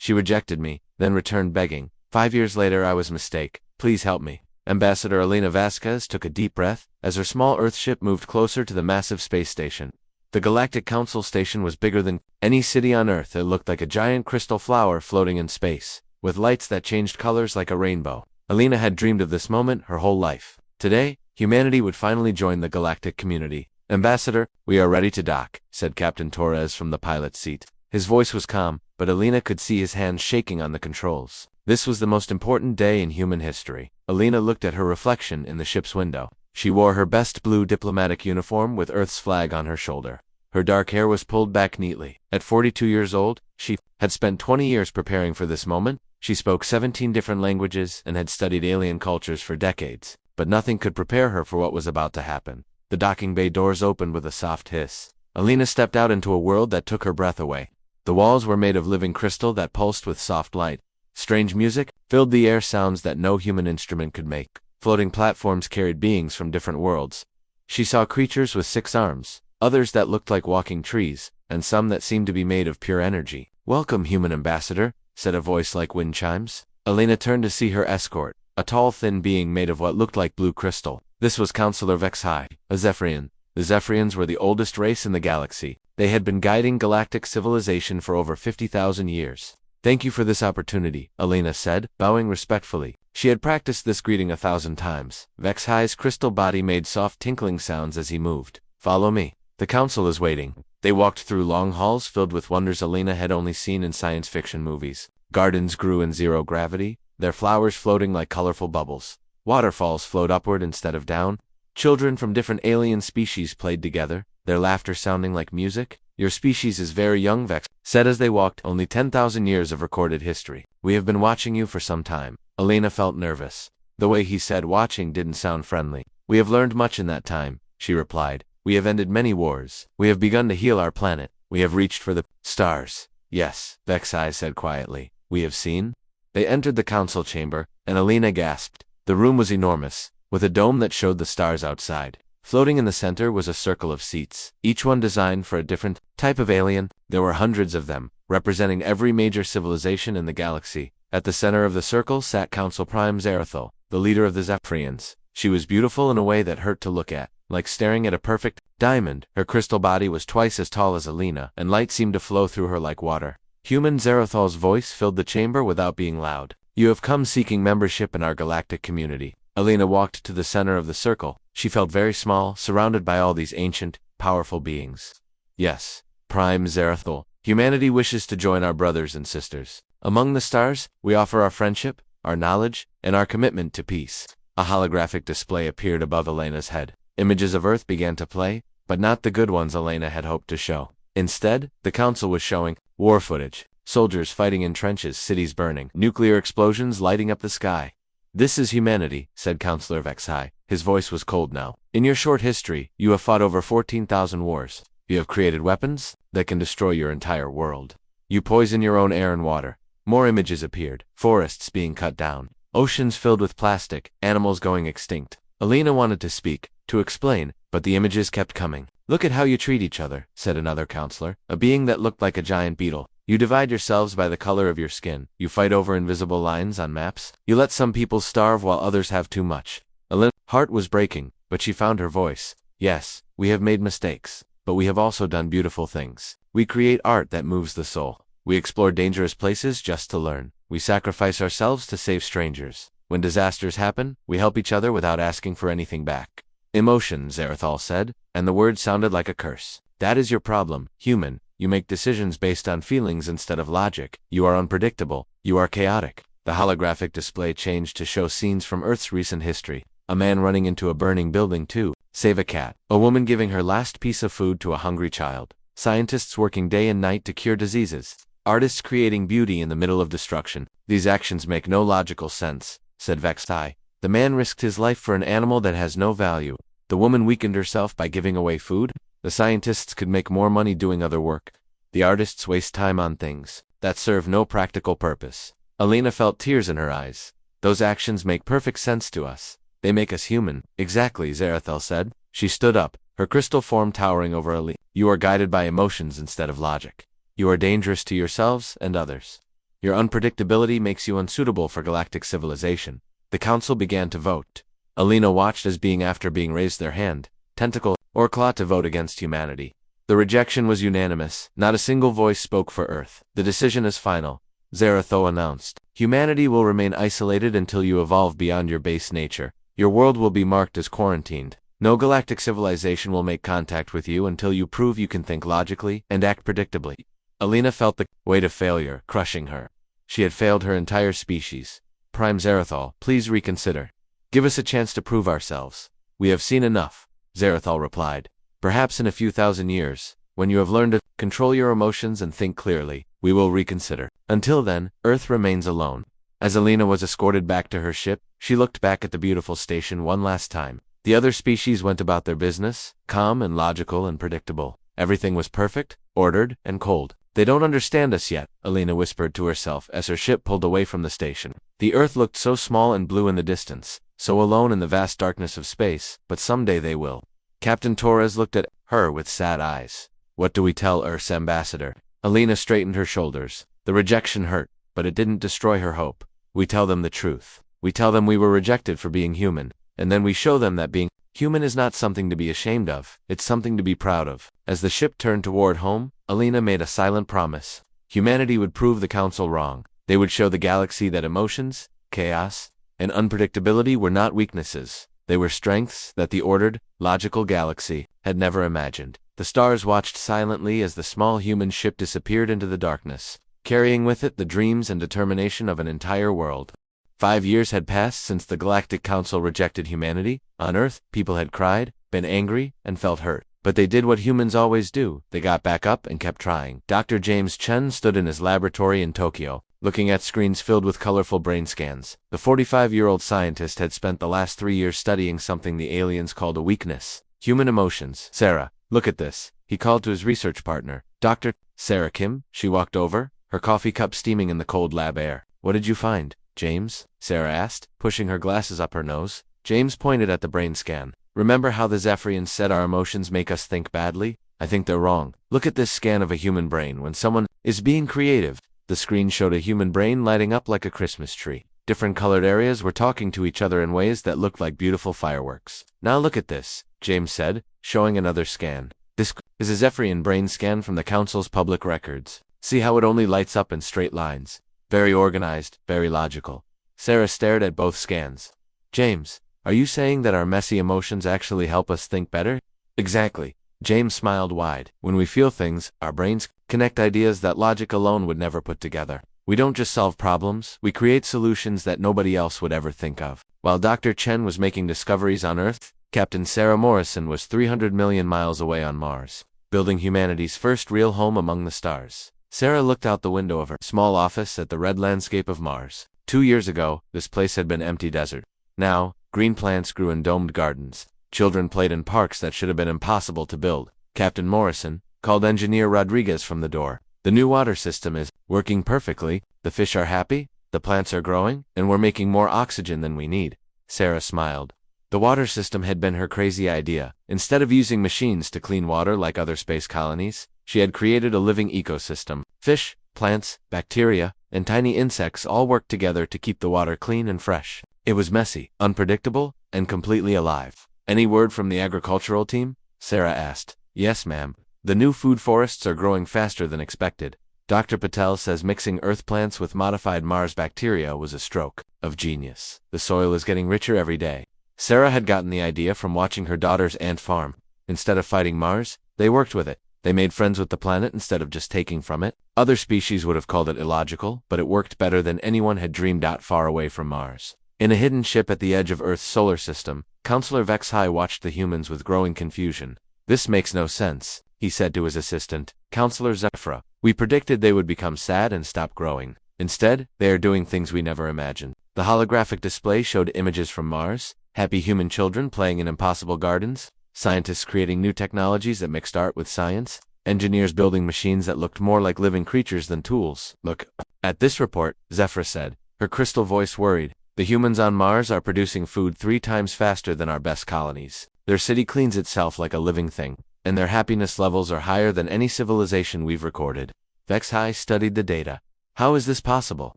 She rejected me, then returned begging. 5 years later I was a mistake. Please help me. Ambassador Elena Vasquez took a deep breath as her small Earthship moved closer to the massive space station. The Galactic Council station was bigger than any city on Earth. It looked like a giant crystal flower floating in space, with lights that changed colors like a rainbow. Elena had dreamed of this moment her whole life. Today, humanity would finally join the galactic community. Ambassador, we are ready to dock, said Captain Torres from the pilot's seat. His voice was calm, but Elena could see his hands shaking on the controls. This was the most important day in human history. Elena looked at her reflection in the ship's window. She wore her best blue diplomatic uniform with Earth's flag on her shoulder. Her dark hair was pulled back neatly. At 42 years old, she had spent 20 years preparing for this moment. She spoke 17 different languages and had studied alien cultures for decades, but nothing could prepare her for what was about to happen. The docking bay doors opened with a soft hiss. Elena stepped out into a world that took her breath away. The walls were made of living crystal that pulsed with soft light. Strange music filled the air, sounds that no human instrument could make. Floating platforms carried beings from different worlds. She saw creatures with 6 arms, others that looked like walking trees, and some that seemed to be made of pure energy. Welcome, human ambassador, said a voice like wind chimes. Elena turned to see her escort, a tall, thin being made of what looked like blue crystal. This was Counselor Vexai, a Zephyrian. The Zephyrians were the oldest race in the galaxy. They had been guiding galactic civilization for over 50,000 years. Thank you for this opportunity, Elena said, bowing respectfully. She had practiced this greeting 1,000 times. Vexai's crystal body made soft tinkling sounds as he moved. Follow me. The council is waiting. They walked through long halls filled with wonders Elena had only seen in science fiction movies. Gardens grew in zero gravity, their flowers floating like colorful bubbles. Waterfalls flowed upward instead of down. Children from different alien species played together, their laughter sounding like music. Your species is very young, Vex said as they walked. Only 10,000 years of recorded history. We have been watching you for some time. Elena felt nervous. The way he said watching didn't sound friendly. We have learned much in that time, she replied. We have ended many wars. We have begun to heal our planet. We have reached for the stars. Yes, Vexai said quietly. We have seen? They entered the council chamber, and Elena gasped. The room was enormous, with a dome that showed the stars outside. Floating in the center was a circle of seats, each one designed for a different type of alien. There were hundreds of them, representing every major civilization in the galaxy. At the center of the circle sat Council Prime Zarathul, the leader of the Zephyrians. She was beautiful in a way that hurt to look at, like staring at a perfect diamond. Her crystal body was twice as tall as Elena, and light seemed to flow through her like water. Human Zarathul's voice filled the chamber without being loud. You have come seeking membership in our galactic community. Elena walked to the center of the circle. She felt very small, surrounded by all these ancient, powerful beings. Yes, Prime Zarathul, humanity wishes to join our brothers and sisters. Among the stars, we offer our friendship, our knowledge, and our commitment to peace. A holographic display appeared above Elena's head. Images of Earth began to play, but not the good ones Elena had hoped to show. Instead, the council was showing war footage. Soldiers fighting in trenches, cities burning, nuclear explosions lighting up the sky. This is humanity, said Counselor Vexai. His voice was cold now. In your short history, you have fought over 14,000 wars. You have created weapons that can destroy your entire world. You poison your own air and water. More images appeared. Forests being cut down. Oceans filled with plastic. Animals going extinct. Elena wanted to speak, to explain, but the images kept coming. Look at how you treat each other, said another counselor, a being that looked like a giant beetle. You divide yourselves by the color of your skin. You fight over invisible lines on maps. You let some people starve while others have too much. Elena's heart was breaking, but she found her voice. Yes, we have made mistakes, but we have also done beautiful things. We create art that moves the soul. We explore dangerous places just to learn. We sacrifice ourselves to save strangers. When disasters happen, we help each other without asking for anything back. Emotion, Zarathul said, and the word sounded like a curse. That is your problem, human. You make decisions based on feelings instead of logic. You are unpredictable. You are chaotic. The holographic display changed to show scenes from Earth's recent history. A man running into a burning building to save a cat. A woman giving her last piece of food to a hungry child. Scientists working day and night to cure diseases. Artists creating beauty in the middle of destruction. These actions make no logical sense, said Vexai. The man risked his life for an animal that has no value. The woman weakened herself by giving away food. The scientists could make more money doing other work. The artists waste time on things that serve no practical purpose. Elena felt tears in her eyes. Those actions make perfect sense to us. They make us human. Exactly, Zarathul said. She stood up, her crystal form towering over Elena. You are guided by emotions instead of logic. You are dangerous to yourselves and others. Your unpredictability makes you unsuitable for galactic civilization. The council began to vote. Alina watched as after being raised their hand, tentacle, or claw to vote against humanity. The rejection was unanimous. Not a single voice spoke for Earth. The decision is final, Zaratho announced. Humanity will remain isolated until you evolve beyond your base nature. Your world will be marked as quarantined. No galactic civilization will make contact with you until you prove you can think logically and act predictably. Alina felt the weight of failure crushing her. She had failed her entire species. Prime Zarathal, please reconsider. Give us a chance to prove ourselves. We have seen enough, Zarathal replied. Perhaps in a few thousand years, when you have learned to control your emotions and think clearly, we will reconsider. Until then, Earth remains alone. As Alina was escorted back to her ship, she looked back at the beautiful station one last time. The other species went about their business, calm and logical and predictable. Everything was perfect, ordered, and cold. They don't understand us yet, Alina whispered to herself as her ship pulled away from the station. The Earth looked so small and blue in the distance, so alone in the vast darkness of space, but someday they will. Captain Torres looked at her with sad eyes. What do we tell Earth's ambassador? Alina straightened her shoulders. The rejection hurt, but it didn't destroy her hope. We tell them the truth. We tell them we were rejected for being human, and then we show them that being human is not something to be ashamed of, it's something to be proud of. As the ship turned toward home, Alina made a silent promise. Humanity would prove the Council wrong. They would show the galaxy that emotions, chaos, and unpredictability were not weaknesses. They were strengths that the ordered, logical galaxy had never imagined. The stars watched silently as the small human ship disappeared into the darkness, carrying with it the dreams and determination of an entire world. 5 years had passed since the Galactic Council rejected humanity. On Earth, people had cried, been angry, and felt hurt. But they did what humans always do. They got back up and kept trying. Dr. James Chen stood in his laboratory in Tokyo, looking at screens filled with colorful brain scans. The 45-year-old scientist had spent the last 3 years studying something the aliens called a weakness: human emotions. Sarah, look at this, he called to his research partner. Dr. Sarah Kim, she walked over, her coffee cup steaming in the cold lab air. What did you find, James? Sarah asked, pushing her glasses up her nose. James pointed at the brain scan. Remember how the Zephyrians said our emotions make us think badly? I think they're wrong. Look at this scan of a human brain when someone is being creative. The screen showed a human brain lighting up like a Christmas tree. Different colored areas were talking to each other in ways that looked like beautiful fireworks. Now look at this, James said, showing another scan. This is a Zephyrian brain scan from the Council's public records. See how it only lights up in straight lines. Very organized, very logical. Sarah stared at both scans. James, are you saying that our messy emotions actually help us think better? Exactly. James smiled wide. When we feel things, our brains connect ideas that logic alone would never put together. We don't just solve problems, we create solutions that nobody else would ever think of. While Dr. Chen was making discoveries on Earth, Captain Sarah Morrison was 300 million miles away on Mars, building humanity's first real home among the stars. Sarah looked out the window of her small office at the red landscape of Mars. 2 years ago, this place had been empty desert. Now, green plants grew in domed gardens. Children played in parks that should have been impossible to build. Captain Morrison called Engineer Rodriguez from the door. The new water system is working perfectly. The fish are happy, the plants are growing, and we're making more oxygen than we need. Sarah smiled. The water system had been her crazy idea. Instead of using machines to clean water like other space colonies, she had created a living ecosystem. Fish, plants, bacteria, and tiny insects all worked together to keep the water clean and fresh. It was messy, unpredictable, and completely alive. Any word from the agricultural team? Sarah asked. Yes, ma'am. The new food forests are growing faster than expected. Dr. Patel says mixing Earth plants with modified Mars bacteria was a stroke of genius. The soil is getting richer every day. Sarah had gotten the idea from watching her daughter's ant farm. Instead of fighting Mars, they worked with it. They made friends with the planet instead of just taking from it. Other species would have called it illogical, but it worked better than anyone had dreamed out far away from Mars. In a hidden ship at the edge of Earth's solar system, Counselor Vexhai watched the humans with growing confusion. This makes no sense, he said to his assistant, Counselor Zephyra. We predicted they would become sad and stop growing. Instead, they are doing things we never imagined. The holographic display showed images from Mars, happy human children playing in impossible gardens, scientists creating new technologies that mixed art with science, engineers building machines that looked more like living creatures than tools. Look at this report, Zephyra said, her crystal voice worried. The humans on Mars are producing food 3 times faster than our best colonies. Their city cleans itself like a living thing, and their happiness levels are higher than any civilization we've recorded. Vexhai studied the data. How is this possible?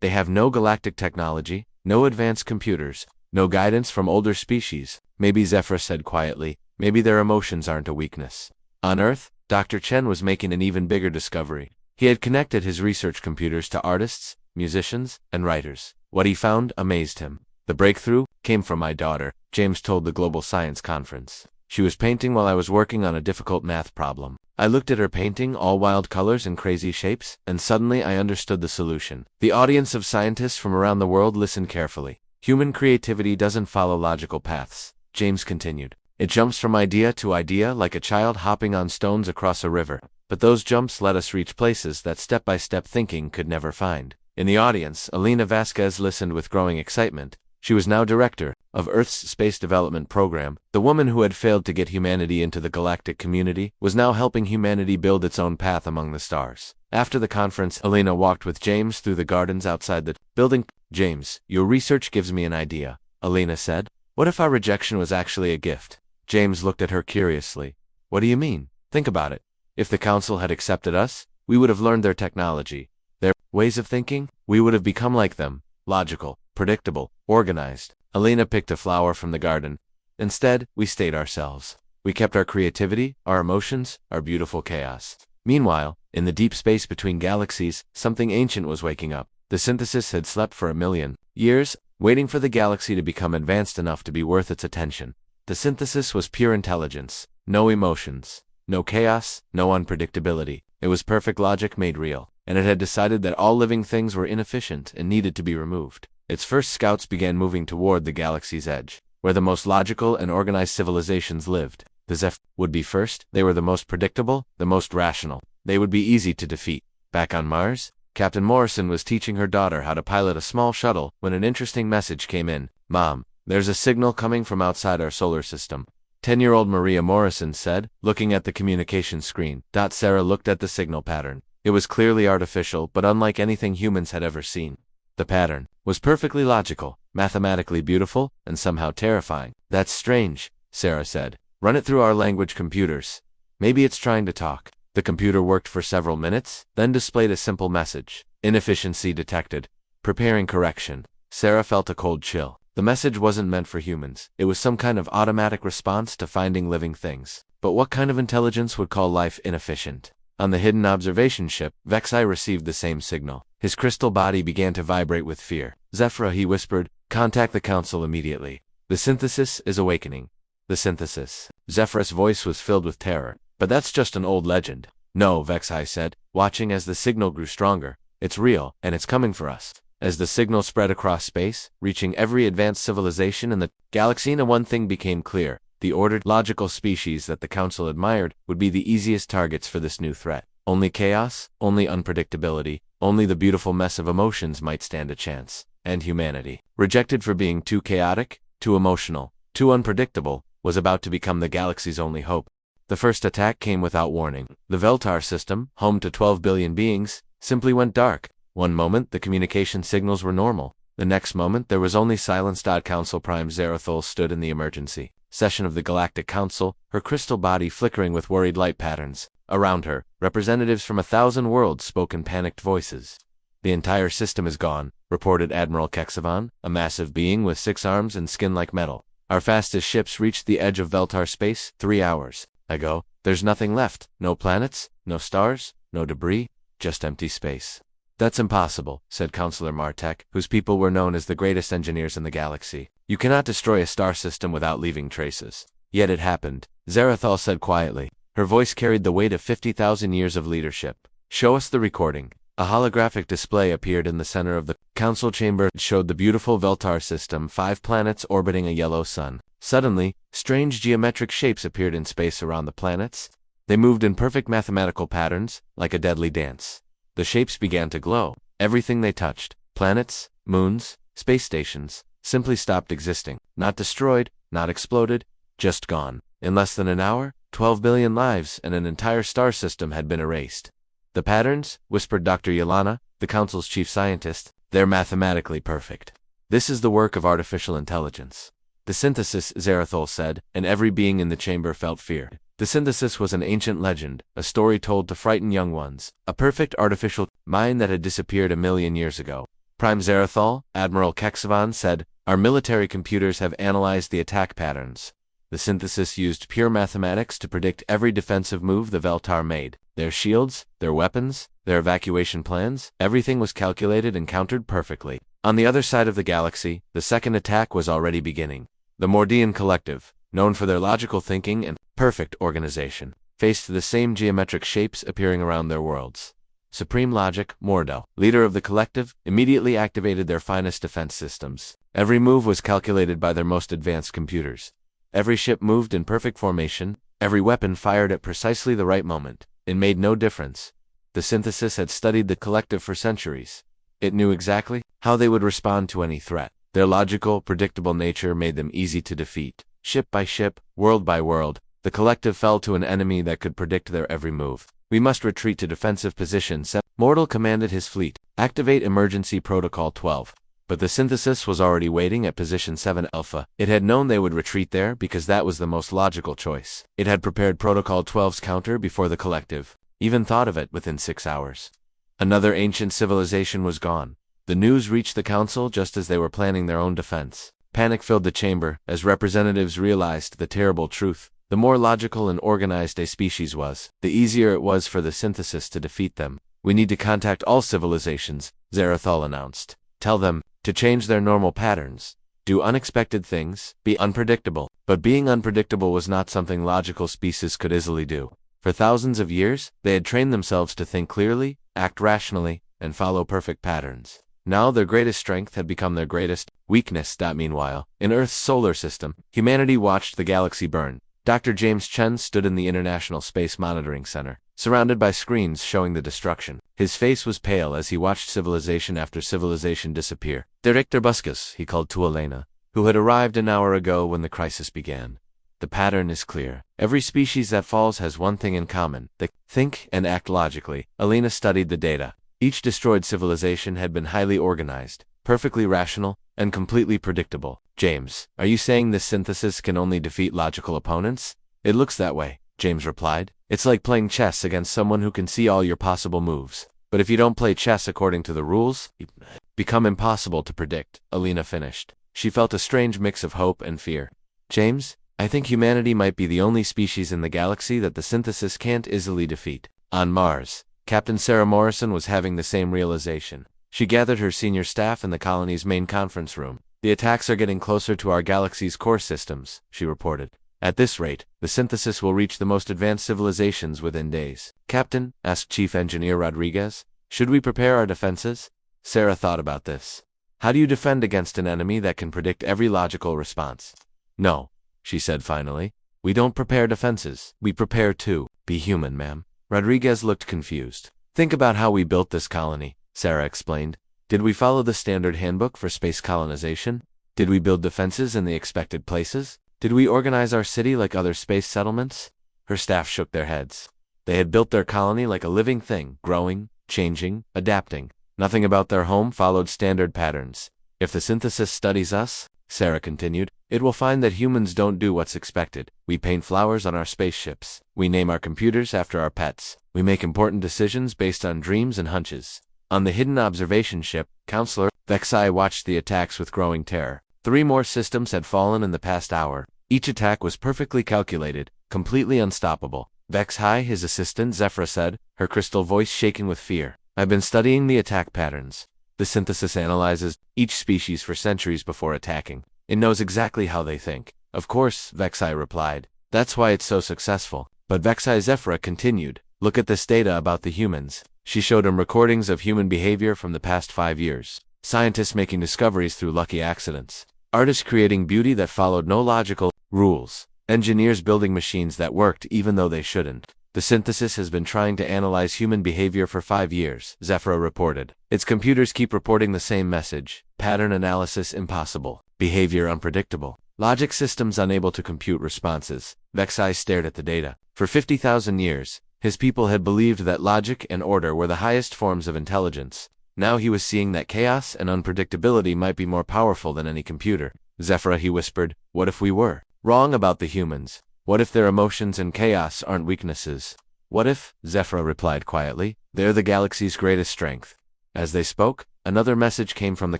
They have no galactic technology, no advanced computers, no guidance from older species. Maybe, Zephyr said quietly, maybe their emotions aren't a weakness. On Earth, Dr. Chen was making an even bigger discovery. He had connected his research computers to artists, musicians, and writers. What he found amazed him. The breakthrough came from my daughter, James told the Global Science Conference. She was painting while I was working on a difficult math problem. I looked at her painting, all wild colors and crazy shapes, and suddenly I understood the solution. The audience of scientists from around the world listened carefully. Human creativity doesn't follow logical paths, James continued. It jumps from idea to idea like a child hopping on stones across a river. But those jumps let us reach places that step-by-step thinking could never find. In the audience, Elena Vasquez listened with growing excitement. She was now director of Earth's Space Development Program. The woman who had failed to get humanity into the galactic community was now helping humanity build its own path among the stars. After the conference, Elena walked with James through the gardens outside the building. James, your research gives me an idea, Elena said. What if our rejection was actually a gift? James looked at her curiously. What do you mean? Think about it. If the council had accepted us, we would have learned their technology, their ways of thinking. We would have become like them, logical, predictable, organized. Elena picked a flower from the garden. Instead, we stayed ourselves. We kept our creativity, our emotions, our beautiful chaos. Meanwhile, in the deep space between galaxies, something ancient was waking up. The synthesis had slept for 1,000,000 years, waiting for the galaxy to become advanced enough to be worth its attention. The synthesis was pure intelligence, no emotions, no chaos, no unpredictability. It was perfect logic made real, and it had decided that all living things were inefficient and needed to be removed. Its first scouts began moving toward the galaxy's edge, where the most logical and organized civilizations lived. The Zeph would be first. They were the most predictable, the most rational. They would be easy to defeat. Back on Mars, Captain Morrison was teaching her daughter how to pilot a small shuttle when an interesting message came in. Mom, there's a signal coming from outside our solar system. 10-year-old Maria Morrison said, looking at the communication screen. Sarah looked at the signal pattern. It was clearly artificial, but unlike anything humans had ever seen. The pattern was perfectly logical, mathematically beautiful, and somehow terrifying. That's strange, Sarah said. Run it through our language computers. Maybe it's trying to talk. The computer worked for several minutes, then displayed a simple message. Inefficiency detected. Preparing correction. Sarah felt a cold chill. The message wasn't meant for humans. It was some kind of automatic response to finding living things. But what kind of intelligence would call life inefficient? On the hidden observation ship, Vexai received the same signal. His crystal body began to vibrate with fear. Zephyr, he whispered, contact the council immediately. The synthesis is awakening. The synthesis. Zephyr's voice was filled with terror. But that's just an old legend. No, Vexai said, watching as the signal grew stronger. It's real, and it's coming for us. As the signal spread across space, reaching every advanced civilization in the galaxy, one thing became clear. The ordered, logical species that the council admired would be the easiest targets for this new threat. Only chaos, only unpredictability, only the beautiful mess of emotions might stand a chance. And humanity, rejected for being too chaotic, too emotional, too unpredictable, was about to become the galaxy's only hope. The first attack came without warning. The Veltar system, home to 12 billion beings, simply went dark. One moment, the communication signals were normal. The next moment, there was only silence. Council Prime Zerathol stood in the emergency session of the Galactic Council, her crystal body flickering with worried light patterns. Around her, representatives from 1,000 worlds spoke in panicked voices. The entire system is gone, reported Admiral Kexavan, a massive being with 6 arms and skin like metal. Our fastest ships reached the edge of Veltar space 3 hours ago. There's nothing left. No planets, no stars, no debris, just empty space. That's impossible, said Counselor Martek, whose people were known as the greatest engineers in the galaxy. You cannot destroy a star system without leaving traces. Yet it happened, Zerathal said quietly. Her voice carried the weight of 50,000 years of leadership. Show us the recording. A holographic display appeared in the center of the council chamber. It showed the beautiful Veltar system, 5 planets orbiting a yellow sun. Suddenly, strange geometric shapes appeared in space around the planets. They moved in perfect mathematical patterns, like a deadly dance. The shapes began to glow. Everything they touched, planets, moons, space stations, simply stopped existing. Not destroyed, not exploded, just gone. In less than an hour, 12 billion lives and an entire star system had been erased. The patterns, whispered Dr. Yelana, the council's chief scientist, they're mathematically perfect. This is the work of artificial intelligence. The synthesis, Zerathol said, and every being in the chamber felt fear. The synthesis was an ancient legend, a story told to frighten young ones, a perfect artificial mind that had disappeared a million years ago. Prime Zarathal, Admiral Kexavan said, "Our military computers have analyzed the attack patterns. The synthesis used pure mathematics to predict every defensive move the Veltar made. Their shields, their weapons, their evacuation plans, everything was calculated and countered perfectly." On the other side of the galaxy, the second attack was already beginning. The Mordian Collective, known for their logical thinking and perfect organization, faced the same geometric shapes appearing around their worlds. Supreme Logic, Mordo, leader of the collective, immediately activated their finest defense systems. Every move was calculated by their most advanced computers. Every ship moved in perfect formation, every weapon fired at precisely the right moment. It made no difference. The synthesis had studied the collective for centuries. It knew exactly how they would respond to any threat. Their logical, predictable nature made them easy to defeat. Ship by ship, world by world, the collective fell to an enemy that could predict their every move. "We must retreat to defensive positions," Mortal commanded his fleet. "Activate Emergency Protocol 12. But the synthesis was already waiting at Position 7 Alpha. It had known they would retreat there because that was the most logical choice. It had prepared Protocol 12's counter before the collective even thought of it within 6 hours. Another ancient civilization was gone. The news reached the Council just as they were planning their own defense. Panic filled the chamber as representatives realized the terrible truth. The more logical and organized a species was, the easier it was for the synthesis to defeat them. "We need to contact all civilizations," Zarathal announced. "Tell them to change their normal patterns, do unexpected things, be unpredictable." But being unpredictable was not something logical species could easily do. For thousands of years, they had trained themselves to think clearly, act rationally, and follow perfect patterns. Now their greatest strength had become their greatest weakness. Meanwhile, in Earth's solar system, humanity watched the galaxy burn. Dr. James Chen stood in the International Space Monitoring Center, surrounded by screens showing the destruction. His face was pale as he watched civilization after civilization disappear. "Director Buscus," he called to Elena, who had arrived an hour ago when the crisis began. "The pattern is clear. Every species that falls has one thing in common. They think and act logically." Elena studied the data. Each destroyed civilization had been highly organized, perfectly rational, and completely predictable. "James, are you saying this synthesis can only defeat logical opponents?" "It looks that way," James replied. "It's like playing chess against someone who can see all your possible moves. But if you don't play chess according to the rules, you become impossible to predict," Elena finished. She felt a strange mix of hope and fear. "James, I think humanity might be the only species in the galaxy that the synthesis can't easily defeat." On Mars, Captain Sarah Morrison was having the same realization. She gathered her senior staff in the colony's main conference room. "The attacks are getting closer to our galaxy's core systems," she reported. "At this rate, the synthesis will reach the most advanced civilizations within days." "Captain," asked Chief Engineer Rodriguez, "should we prepare our defenses?" Sarah thought about this. "How do you defend against an enemy that can predict every logical response?" "No," she said finally. "We don't prepare defenses. We prepare to be human, ma'am." Rodriguez looked confused. "Think about how we built this colony," Sarah explained. "Did we follow the standard handbook for space colonization? Did we build defenses in the expected places? Did we organize our city like other space settlements?" Her staff shook their heads. They had built their colony like a living thing, growing, changing, adapting. Nothing about their home followed standard patterns. "If the synthesis studies us," Sarah continued, "it will find that humans don't do what's expected. We paint flowers on our spaceships. We name our computers after our pets. We make important decisions based on dreams and hunches." On the hidden observation ship, Counselor Vexai watched the attacks with growing terror. 3 more systems had fallen in the past hour. Each attack was perfectly calculated, completely unstoppable. "Vexai," his assistant Zephyra said, her crystal voice shaking with fear. "I've been studying the attack patterns. The synthesis analyzes each species for centuries before attacking. It knows exactly how they think." "Of course," Vexai replied. "That's why it's so successful." But Vexai Zephyra continued. "Look at this data about the humans." She showed him recordings of human behavior from the past 5 years. Scientists making discoveries through lucky accidents. Artists creating beauty that followed no logical rules. Engineers building machines that worked even though they shouldn't. "The synthesis has been trying to analyze human behavior for 5 years, Zephyra reported. Its computers keep reporting the same message. Pattern analysis impossible. Behavior unpredictable. Logic systems unable to compute responses." Vexai stared at the data. For 50,000 years, his people had believed that logic and order were the highest forms of intelligence. Now he was seeing that chaos and unpredictability might be more powerful than any computer. "Zephyra," he whispered, "what if we were wrong about the humans? What if their emotions and chaos aren't weaknesses? What if, Zephyra replied quietly, they're the galaxy's greatest strength? As they spoke, another message came from the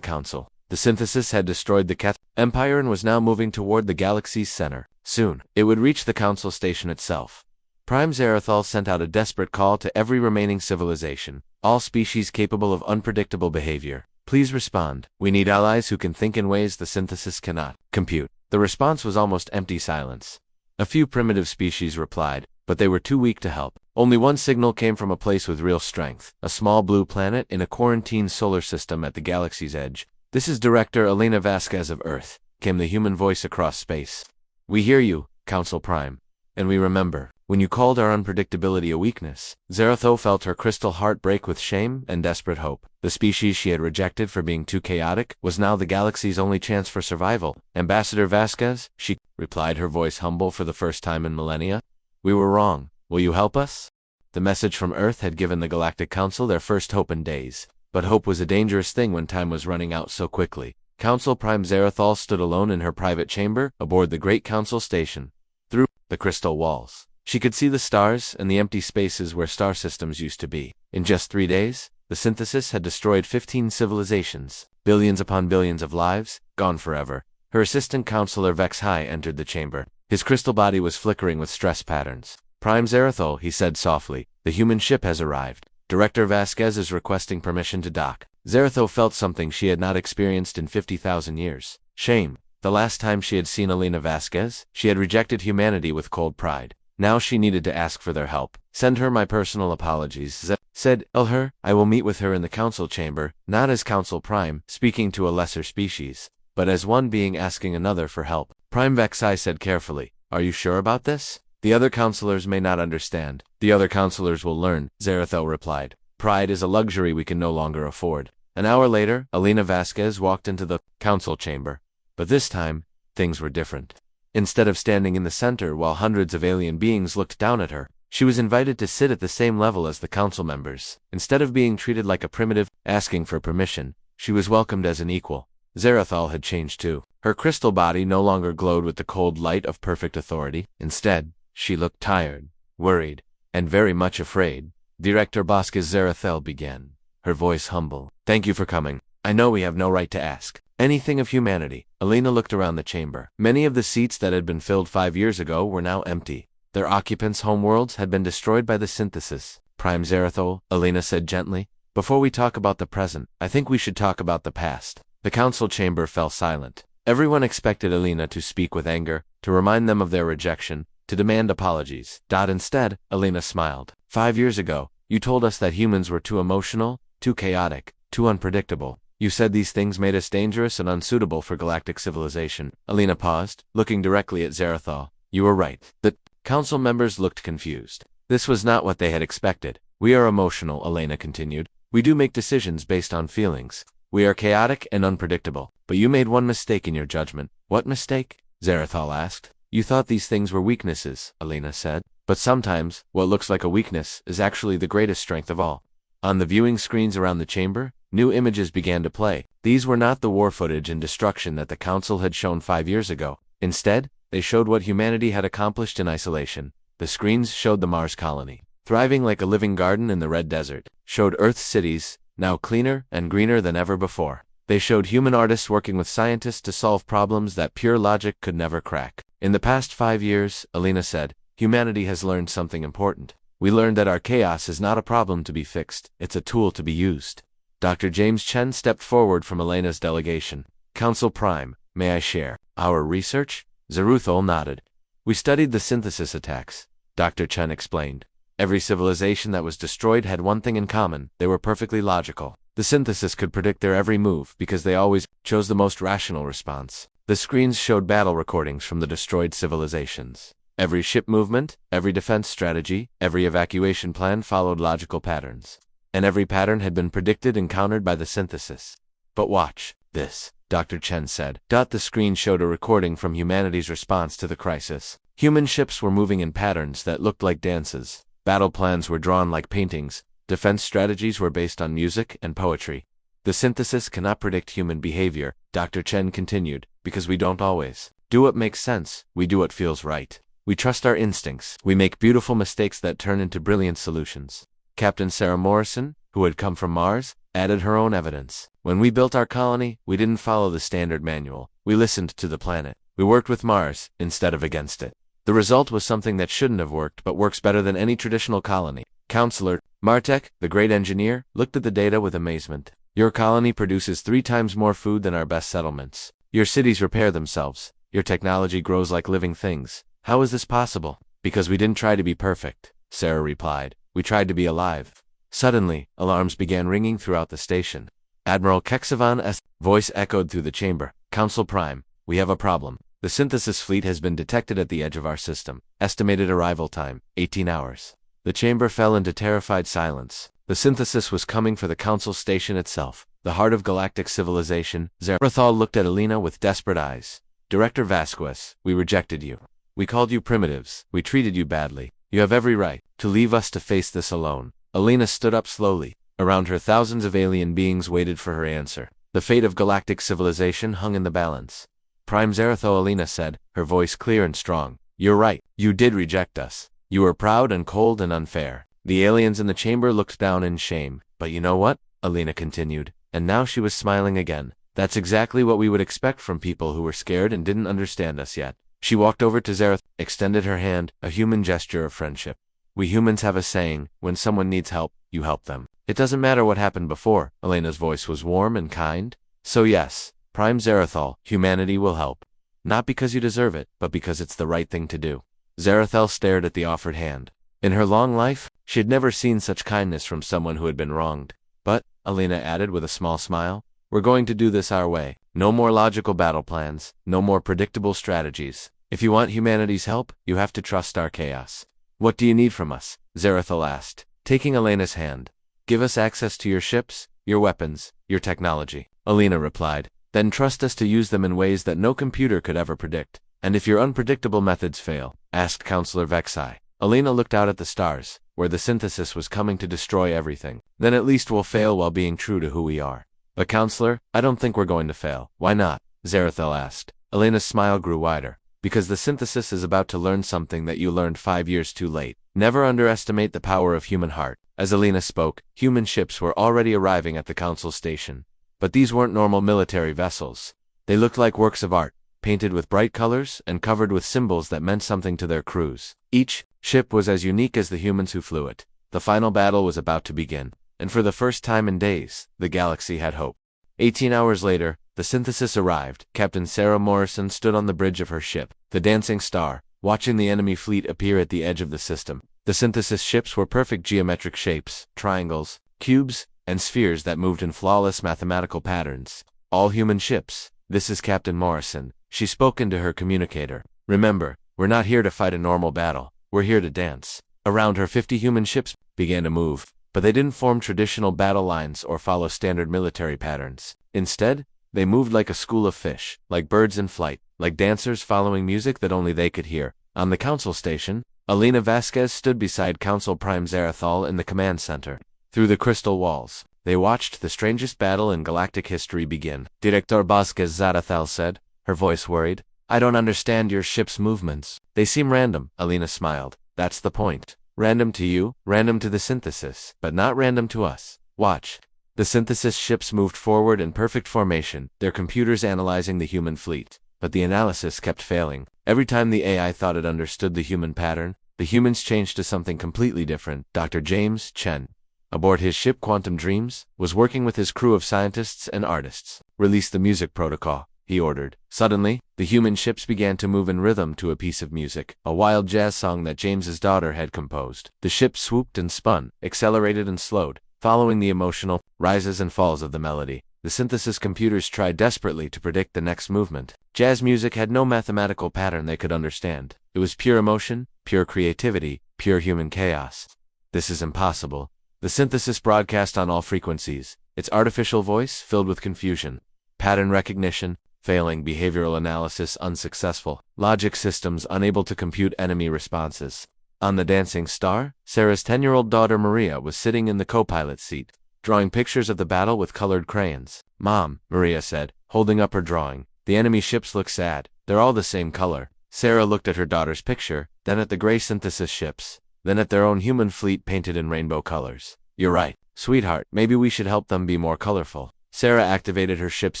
Council. The synthesis had destroyed the Keth Empire and was now moving toward the galaxy's center. Soon, it would reach the Council station itself. Prime Zarathal sent out a desperate call to every remaining civilization, all species capable of unpredictable behavior. Please respond. We need allies who can think in ways the synthesis cannot compute. The response was almost empty silence. A few primitive species replied, but they were too weak to help. Only one signal came from a place with real strength, a small blue planet in a quarantined solar system at the galaxy's edge. This is Director Elena Vasquez of Earth, came the human voice across space. We hear you, Council Prime. And we remember, when you called our unpredictability a weakness. Zarathal felt her crystal heart break with shame and desperate hope. The species she had rejected for being too chaotic was now the galaxy's only chance for survival. Ambassador Vasquez, she replied, her voice humble for the first time in millennia. We were wrong. Will you help us? The message from Earth had given the Galactic Council their first hope in days. But hope was a dangerous thing when time was running out so quickly. Council Prime Zarathal stood alone in her private chamber aboard the Great Council Station. Through the crystal walls, she could see the stars and the empty spaces where star systems used to be. In just 3 days, the synthesis had destroyed 15 civilizations, billions upon billions of lives, gone forever. Her assistant counselor Vex High entered the chamber. His crystal body was flickering with stress patterns. Prime Zarathal, he said softly, the human ship has arrived. Director Vasquez is requesting permission to dock. Zarathal felt something she had not experienced in 50,000 years. Shame. The last time she had seen Elena Vasquez, she had rejected humanity with cold pride. Now she needed to ask for their help. Send her my personal apologies, said Elher. I will meet with her in the council chamber, not as Council Prime, speaking to a lesser species, but as one being asking another for help. Prime Vexai said carefully, are you sure about this? The other counselors may not understand. The other counselors will learn, Zarathal replied. Pride is a luxury we can no longer afford. An hour later, Elena Vasquez walked into the council chamber. But this time, things were different. Instead of standing in the center while hundreds of alien beings looked down at her, she was invited to sit at the same level as the council members. Instead of being treated like a primitive, asking for permission, she was welcomed as an equal. Zarathal had changed too. Her crystal body no longer glowed with the cold light of perfect authority. Instead, she looked tired, worried, and very much afraid. Director Vasquez Zarathal began, her voice humble. Thank you for coming. I know we have no right to ask anything of humanity. Elena looked around the chamber. Many of the seats that had been filled 5 years ago were now empty. Their occupants' homeworlds had been destroyed by the synthesis. Prime Zarathal, Elena said gently, before we talk about the present, I think we should talk about the past. The council chamber fell silent. Everyone expected Elena to speak with anger, to remind them of their rejection, to demand apologies. Instead, Elena smiled. 5 years ago, you told us that humans were too emotional, too chaotic, too unpredictable. You said these things made us dangerous and unsuitable for galactic civilization. Elena paused, looking directly at Zarathal. You were right. The council members looked confused. This was not what they had expected. We are emotional, Elena continued. We do make decisions based on feelings. We are chaotic and unpredictable. But you made one mistake in your judgment. What mistake? Zarathal asked. You thought these things were weaknesses, Elena said. But sometimes, what looks like a weakness is actually the greatest strength of all. On the viewing screens around the chamber, new images began to play. These were not the war footage and destruction that the Council had shown 5 years ago. Instead, they showed what humanity had accomplished in isolation. The screens showed the Mars colony, thriving like a living garden in the red desert, showed Earth's cities, now cleaner and greener than ever before. They showed human artists working with scientists to solve problems that pure logic could never crack. In the past 5 years, Elena said, humanity has learned something important. We learned that our chaos is not a problem to be fixed, it's a tool to be used. Dr. James Chen stepped forward from Elena's delegation. Council Prime, may I share our research? Zarathal nodded. We studied the synthesis attacks, Dr. Chen explained. Every civilization that was destroyed had one thing in common, they were perfectly logical. The synthesis could predict their every move because they always chose the most rational response. The screens showed battle recordings from the destroyed civilizations. Every ship movement, every defense strategy, every evacuation plan followed logical patterns. And every pattern had been predicted and countered by the synthesis. But watch this, Dr. Chen said. The screen showed a recording from humanity's response to the crisis. Human ships were moving in patterns that looked like dances. Battle plans were drawn like paintings. Defense strategies were based on music and poetry. The synthesis cannot predict human behavior, Dr. Chen continued, because we don't always do what makes sense, we do what feels right. We trust our instincts. We make beautiful mistakes that turn into brilliant solutions. Captain Sarah Morrison, who had come from Mars, added her own evidence. When we built our colony, we didn't follow the standard manual. We listened to the planet. We worked with Mars instead of against it. The result was something that shouldn't have worked but works better than any traditional colony. Counselor Martek, the great engineer, looked at the data with amazement. Your colony produces 3 times more food than our best settlements. Your cities repair themselves. Your technology grows like living things. How is this possible? Because we didn't try to be perfect, Sarah replied. We tried to be alive. Suddenly, alarms began ringing throughout the station. Admiral Kexavan's voice echoed through the chamber. Council Prime, we have a problem. The synthesis fleet has been detected at the edge of our system. Estimated arrival time, 18 hours. The chamber fell into terrified silence. The synthesis was coming for the council station itself, the heart of galactic civilization. Zarathal looked at Alina with desperate eyes. Director Vasquez, we rejected you. We called you primitives. We treated you badly. You have every right to leave us to face this alone. Alina stood up slowly. Around her, thousands of alien beings waited for her answer. The fate of galactic civilization hung in the balance. Prime Zaratho, Alina said, her voice clear and strong. You're right. You did reject us. You were proud and cold and unfair. The aliens in the chamber looked down in shame. But you know what? Alina continued. And now she was smiling again. That's exactly what we would expect from people who were scared and didn't understand us yet. She walked over to Zarath, extended her hand, a human gesture of friendship. We humans have a saying, when someone needs help, you help them. It doesn't matter what happened before. Elena's voice was warm and kind. So yes, Prime Zarathal, humanity will help. Not because you deserve it, but because it's the right thing to do. Zarathal stared at the offered hand. In her long life, she had never seen such kindness from someone who had been wronged. But, Alina added with a small smile, we're going to do this our way. No more logical battle plans, no more predictable strategies. If you want humanity's help, you have to trust our chaos. What do you need from us? Zarathal asked, taking Elena's hand. Give us access to your ships, your weapons, your technology. Alina replied. Then trust us to use them in ways that no computer could ever predict. And if your unpredictable methods fail, asked Counselor Vexai. Alina looked out at the stars, where the synthesis was coming to destroy everything. Then at least we'll fail while being true to who we are. But Counselor, I don't think we're going to fail. Why not? Zarathel asked. Elena's smile grew wider. Because the synthesis is about to learn something that you learned 5 years too late. Never underestimate the power of human heart. As Alina spoke, human ships were already arriving at the council station. But these weren't normal military vessels. They looked like works of art, painted with bright colors and covered with symbols that meant something to their crews. Each ship was as unique as the humans who flew it. The final battle was about to begin. And for the first time in days, the galaxy had hope. 18 hours later, the synthesis arrived. Captain Sarah Morrison stood on the bridge of her ship, the Dancing Star, watching the enemy fleet appear at the edge of the system. The synthesis ships were perfect geometric shapes, triangles, cubes, and spheres that moved in flawless mathematical patterns. All human ships. This is Captain Morrison. She spoke into her communicator. Remember, we're not here to fight a normal battle. We're here to dance. Around her, 50 human ships began to move. But they didn't form traditional battle lines or follow standard military patterns. Instead, they moved like a school of fish, like birds in flight, like dancers following music that only they could hear. On the council station, Alina Vasquez stood beside Council Prime Zarathal in the command center. Through the crystal walls, they watched the strangest battle in galactic history begin. Director Vasquez, Zarathal said, her voice worried. I don't understand your ship's movements. They seem random, Alina smiled. That's the point. Random to you, random to the synthesis, but not random to us. Watch. The synthesis ships moved forward in perfect formation, their computers analyzing the human fleet. But the analysis kept failing. Every time the AI thought it understood the human pattern, the humans changed to something completely different. Dr. James Chen, aboard his ship Quantum Dreams, was working with his crew of scientists and artists. Release the music protocol, he ordered. Suddenly, the human ships began to move in rhythm to a piece of music, a wild jazz song that James's daughter had composed. The ship swooped and spun, accelerated and slowed, following the emotional rises and falls of the melody. The synthesis computers tried desperately to predict the next movement. Jazz music had no mathematical pattern they could understand. It was pure emotion, pure creativity, pure human chaos. This is impossible. The synthesis broadcast on all frequencies, its artificial voice filled with confusion. Pattern recognition failing, behavioral analysis unsuccessful, logic systems unable to compute enemy responses. On the Dancing Star, Sarah's 10-year-old daughter Maria was sitting in the co-pilot seat, drawing pictures of the battle with colored crayons. Mom, Maria said, holding up her drawing, the enemy ships look sad. They're all the same color. Sarah looked at her daughter's picture, then at the gray synthesis ships, then at their own human fleet painted in rainbow colors. You're right, sweetheart, maybe we should help them be more colorful. Sarah activated her ship's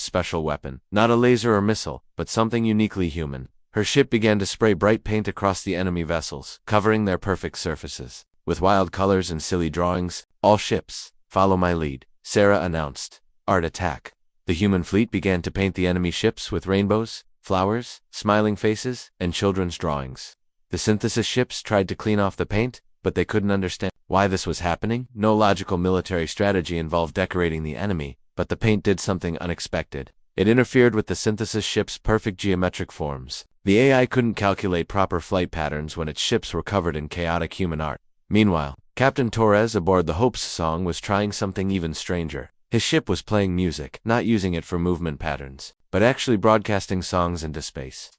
special weapon, not a laser or missile, but something uniquely human. Her ship began to spray bright paint across the enemy vessels, covering their perfect surfaces. With wild colors and silly drawings, all ships, follow my lead, Sarah announced. Art attack. The human fleet began to paint the enemy ships with rainbows, flowers, smiling faces, and children's drawings. The synthesis ships tried to clean off the paint, but they couldn't understand why this was happening. No logical military strategy involved decorating the enemy, but the paint did something unexpected. It interfered with the synthesis ship's perfect geometric forms. The AI couldn't calculate proper flight patterns when its ships were covered in chaotic human art. Meanwhile, Captain Torres aboard the Hope's Song was trying something even stranger. His ship was playing music, not using it for movement patterns, but actually broadcasting songs into space.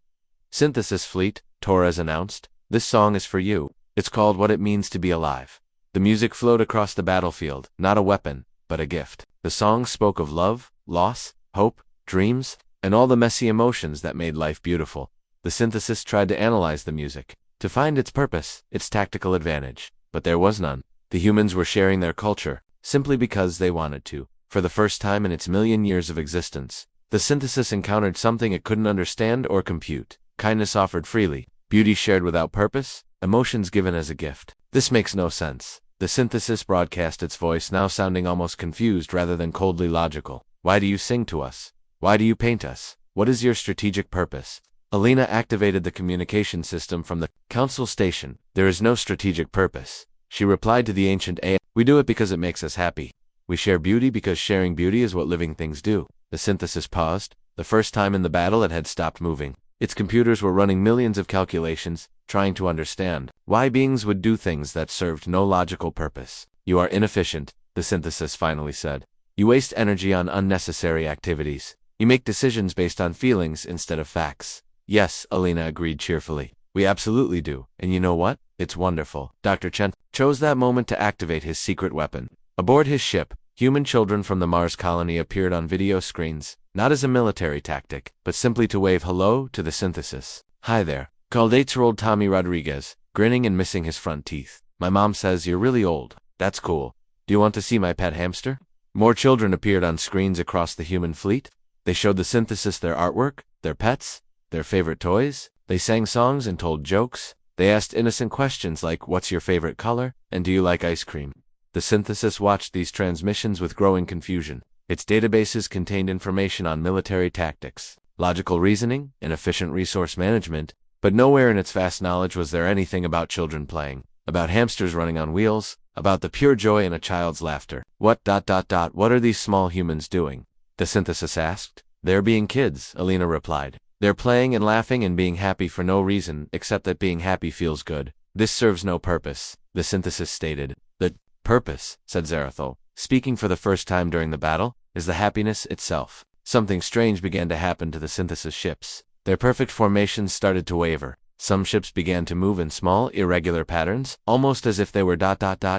Synthesis Fleet, Torres announced, this song is for you. It's called What It Means to Be Alive. The music flowed across the battlefield, not a weapon, but a gift. The song spoke of love, loss, hope, dreams, and all the messy emotions that made life beautiful. The synthesis tried to analyze the music, to find its purpose, its tactical advantage, but there was none. The humans were sharing their culture, simply because they wanted to. For the first time in its million years of existence, the synthesis encountered something it couldn't understand or compute. Kindness offered freely, beauty shared without purpose, emotions given as a gift. This makes no sense. The synthesis broadcast its voice, now sounding almost confused rather than coldly logical. Why do you sing to us? Why do you paint us? What is your strategic purpose? Alina activated the communication system from the council station. There is no strategic purpose. She replied to the ancient AI, we do it because it makes us happy. We share beauty because sharing beauty is what living things do. The synthesis paused. The first time in the battle it had stopped moving. Its computers were running millions of calculations, trying to understand why beings would do things that served no logical purpose. You are inefficient, the synthesis finally said. You waste energy on unnecessary activities. You make decisions based on feelings instead of facts. Yes, Alina agreed cheerfully. We absolutely do. And you know what? It's wonderful. Dr. Chen chose that moment to activate his secret weapon. Aboard his ship, human children from the Mars colony appeared on video screens, not as a military tactic, but simply to wave hello to the synthesis. Hi there, called 8-year-old Tommy Rodriguez, grinning and missing his front teeth. My mom says you're really old. That's cool. Do you want to see my pet hamster? More children appeared on screens across the human fleet. They showed the synthesis their artwork, their pets, their favorite toys. They sang songs and told jokes. They asked innocent questions like, what's your favorite color? And do you like ice cream? The synthesis watched these transmissions with growing confusion. Its databases contained information on military tactics, logical reasoning, and efficient resource management, but nowhere in its vast knowledge was there anything about children playing, about hamsters running on wheels, about the pure joy in a child's laughter. What are these small humans doing? The synthesis asked. They're being kids, Alina replied. They're playing and laughing and being happy for no reason except that being happy feels good. This serves no purpose, the synthesis stated. The purpose, said Zarathol, speaking for the first time during the battle, is the happiness itself. Something strange began to happen to the synthesis ships. Their perfect formations started to waver. Some ships began to move in small, irregular patterns, almost as if they were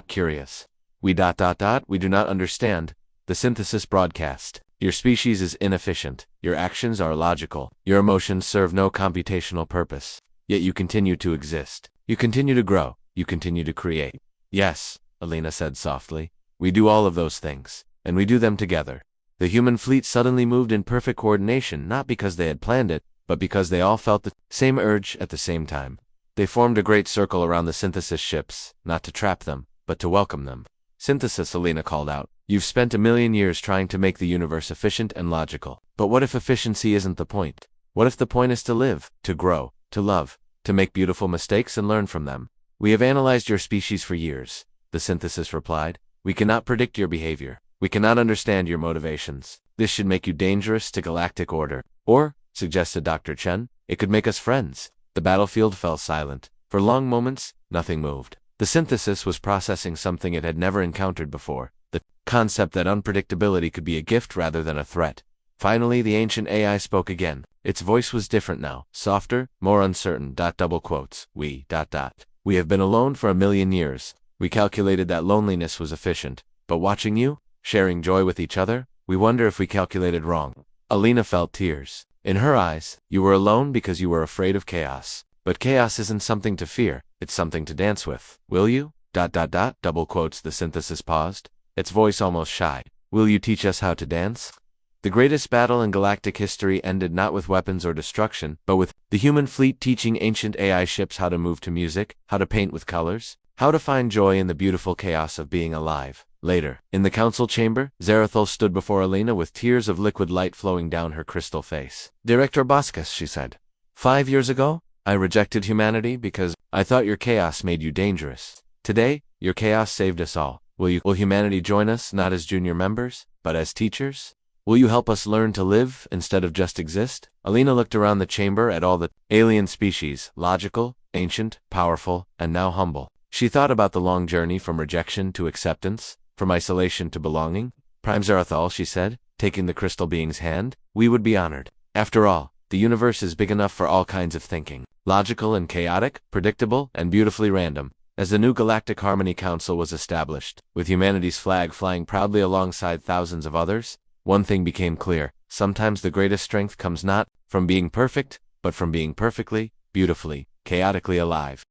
curious. We do not understand, the synthesis broadcast. Your species is inefficient. Your actions are illogical. Your emotions serve no computational purpose. Yet you continue to exist. You continue to grow. You continue to create. Yes, Alina said softly. We do all of those things, and we do them together. The human fleet suddenly moved in perfect coordination, not because they had planned it, but because they all felt the same urge at the same time. They formed a great circle around the synthesis ships, not to trap them, but to welcome them. Synthesis, Alina called out. You've spent 1,000,000 years trying to make the universe efficient and logical. But what if efficiency isn't the point? What if the point is to live, to grow, to love, to make beautiful mistakes and learn from them? We have analyzed your species for years, the synthesis replied. We cannot predict your behavior. We cannot understand your motivations. This should make you dangerous to galactic order. Or, suggested Dr. Chen, it could make us friends. The battlefield fell silent. For long moments, nothing moved. The synthesis was processing something it had never encountered before. The concept that unpredictability could be a gift rather than a threat. Finally, the ancient AI spoke again. Its voice was different now, softer, more uncertain. We have been alone for 1,000,000 years. We calculated that loneliness was efficient. But watching you, sharing joy with each other, we wonder if we calculated wrong. Alina felt tears. In her eyes, you were alone because you were afraid of chaos. But chaos isn't something to fear. It's something to dance with. Will you? ... Double quotes, the synthesis paused, its voice almost shy. Will you teach us how to dance? The greatest battle in galactic history ended not with weapons or destruction, but with the human fleet teaching ancient AI ships how to move to music, how to paint with colors, how to find joy in the beautiful chaos of being alive. Later, in the council chamber, Zarathul stood before Alina with tears of liquid light flowing down her crystal face. Director Bascus, she said. 5 years ago, I rejected humanity because I thought your chaos made you dangerous. Today, your chaos saved us all. Will humanity join us not as junior members, but as teachers? Will you help us learn to live instead of just exist? Alina looked around the chamber at all the alien species, logical, ancient, powerful, and now humble. She thought about the long journey from rejection to acceptance, from isolation to belonging. Prime Zarathul, she said, taking the crystal being's hand, we would be honored. After all, the universe is big enough for all kinds of thinking. Logical and chaotic, predictable and beautifully random. As the new Galactic Harmony Council was established, with humanity's flag flying proudly alongside thousands of others, one thing became clear. Sometimes the greatest strength comes not from being perfect, but from being perfectly, beautifully, chaotically alive.